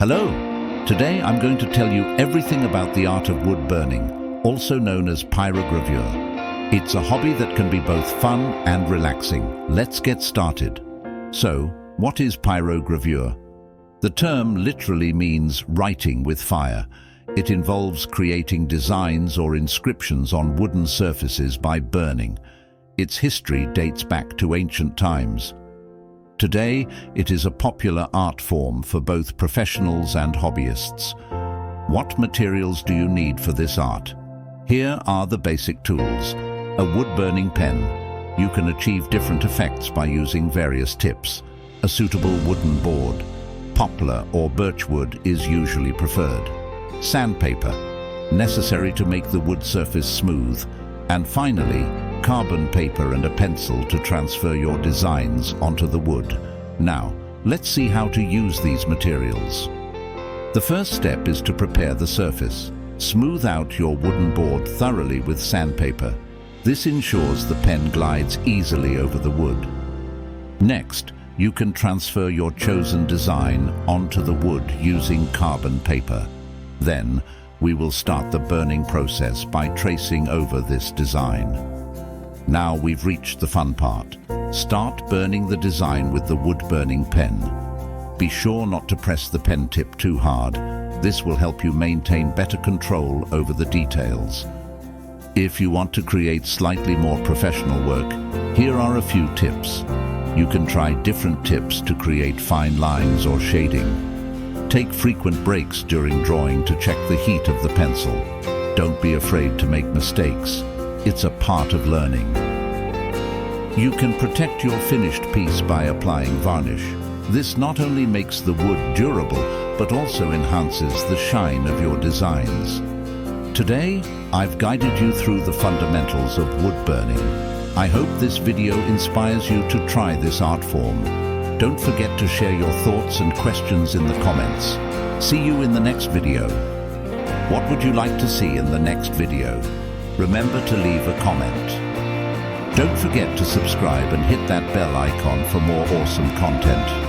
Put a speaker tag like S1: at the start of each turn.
S1: Hello! Today I'm going to tell you everything about the art of wood burning, also known as pyrogravure. It's a hobby that can be both fun and relaxing. Let's get started. So, what is pyrogravure? The term literally means writing with fire. It involves creating designs or inscriptions on wooden surfaces by burning. Its history dates back to ancient times. Today, it is a popular art form for both professionals and hobbyists. What materials do you need for this art? Here are the basic tools. A wood-burning pen. You can achieve different effects by using various tips. A suitable wooden board. Poplar or birch wood is usually preferred. Sandpaper, necessary to make the wood surface smooth. And finally, carbon paper and a pencil to transfer your designs onto the wood. Now, let's see how to use these materials. The first step is to prepare the surface. Smooth out your wooden board thoroughly with sandpaper. This ensures the pen glides easily over the wood. Next, you can transfer your chosen design onto the wood using carbon paper. Then, we will start the burning process by tracing over this design. Now we've reached the fun part. Start burning the design with the wood-burning pen. Be sure not to press the pen tip too hard. This will help you maintain better control over the details. If you want to create slightly more professional work, here are a few tips. You can try different tips to create fine lines or shading. Take frequent breaks during drawing to check the heat of the pencil. Don't be afraid to make mistakes. It's a part of learning. You can protect your finished piece by applying varnish. This not only makes the wood durable, but also enhances the shine of your designs. Today, I've guided you through the fundamentals of wood burning. I hope this video inspires you to try this art form. Don't forget to share your thoughts and questions in the comments. See you in the next video. What would you like to see in the next video? Remember to leave a comment. Don't forget to subscribe and hit that bell icon for more awesome content.